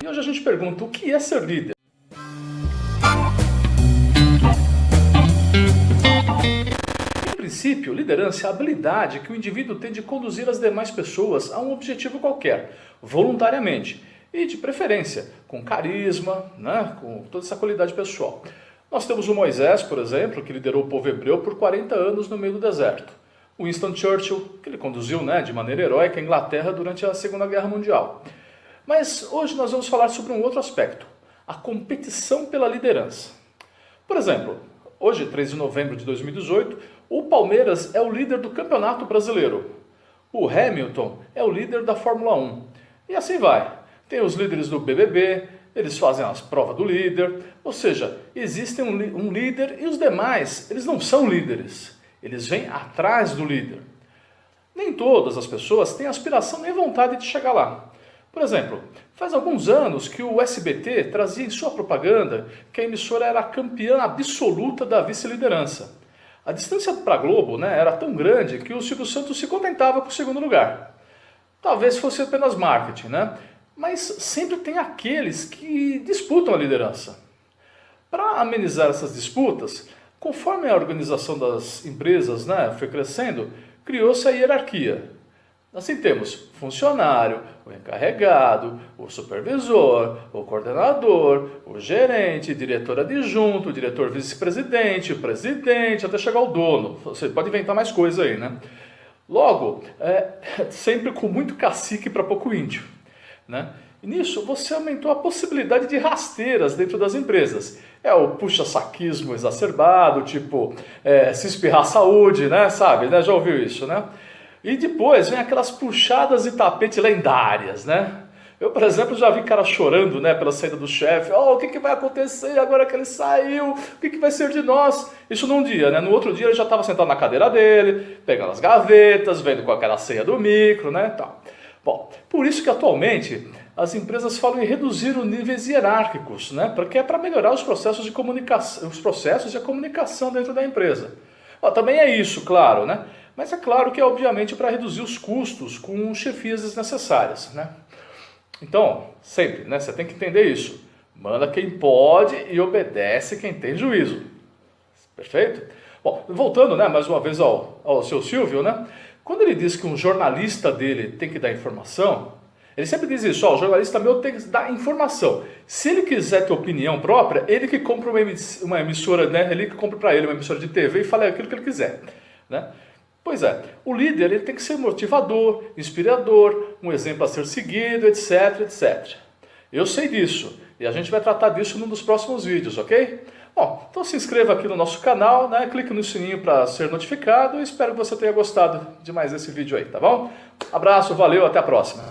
E hoje a gente pergunta, o que é ser líder? Em princípio, liderança é a habilidade que o indivíduo tem de conduzir as demais pessoas a um objetivo qualquer, voluntariamente, e de preferência, com carisma, né, com toda essa qualidade pessoal. Nós temos o Moisés, por exemplo, que liderou o povo hebreu por 40 anos no meio do deserto. O Winston Churchill, que ele conduziu, né, de maneira heróica a Inglaterra durante a Segunda Guerra Mundial. Mas hoje nós vamos falar sobre um outro aspecto, a competição pela liderança. Por exemplo, hoje, 3 de novembro de 2018, o Palmeiras é o líder do Campeonato Brasileiro. O Hamilton é o líder da Fórmula 1. E assim vai. Tem os líderes do BBB, eles fazem as provas do líder, ou seja, existe um líder e os demais, eles não são líderes, eles vêm atrás do líder. Nem todas as pessoas têm aspiração nem vontade de chegar lá. Por exemplo, faz alguns anos que o SBT trazia em sua propaganda que a emissora era a campeã absoluta da vice-liderança. A distância para a Globo, né, era tão grande que o Silvio Santos se contentava com o segundo lugar. Talvez fosse apenas marketing, né? Mas sempre tem aqueles que disputam a liderança. Para amenizar essas disputas, conforme a organização das empresas, né, foi crescendo, criou-se a hierarquia. Assim temos funcionário, o encarregado, o supervisor, o coordenador, o gerente, diretor adjunto, o diretor vice-presidente, o presidente, até chegar ao dono. Você pode inventar mais coisa aí, né? Logo, sempre com muito cacique para pouco índio, né? E nisso você aumentou a possibilidade de rasteiras dentro das empresas. É o puxa-saquismo exacerbado, tipo se espirrar saúde, né? Sabe, né? Já ouviu isso, né? E depois vem aquelas puxadas de tapete lendárias, né? Eu, por exemplo, já vi cara chorando, né, pela saída do chefe. Oh, o que vai acontecer agora que ele saiu? O que vai ser de nós? Isso num dia, né? No outro dia ele já estava sentado na cadeira dele, pegando as gavetas, vendo com aquela ceia do micro, né? Tal. Bom, por isso que atualmente as empresas falam em reduzir os níveis hierárquicos, né? Porque é para melhorar os processos de comunicação, os processos e a comunicação dentro da empresa. Também é isso, claro, né? Mas é claro que é obviamente para reduzir os custos com chefias desnecessárias, né? Então, sempre, né? Você tem que entender isso. Manda quem pode e obedece quem tem juízo. Perfeito? Bom, voltando, né, mais uma vez ao seu Silvio, né? Quando ele diz que um jornalista dele tem que dar informação, ele sempre diz isso, o jornalista meu tem que dar informação. Se ele quiser ter opinião própria, ele que compra uma emissora, né? Ele que compra para ele uma emissora de TV e fala aquilo que ele quiser, né? Pois é, o líder ele tem que ser motivador, inspirador, um exemplo a ser seguido, etc, etc. Eu sei disso e a gente vai tratar disso num dos próximos vídeos, ok? Bom, então se inscreva aqui no nosso canal, né? Clique no sininho para ser notificado e espero que você tenha gostado de mais esse vídeo aí, tá bom? Abraço, valeu, até a próxima!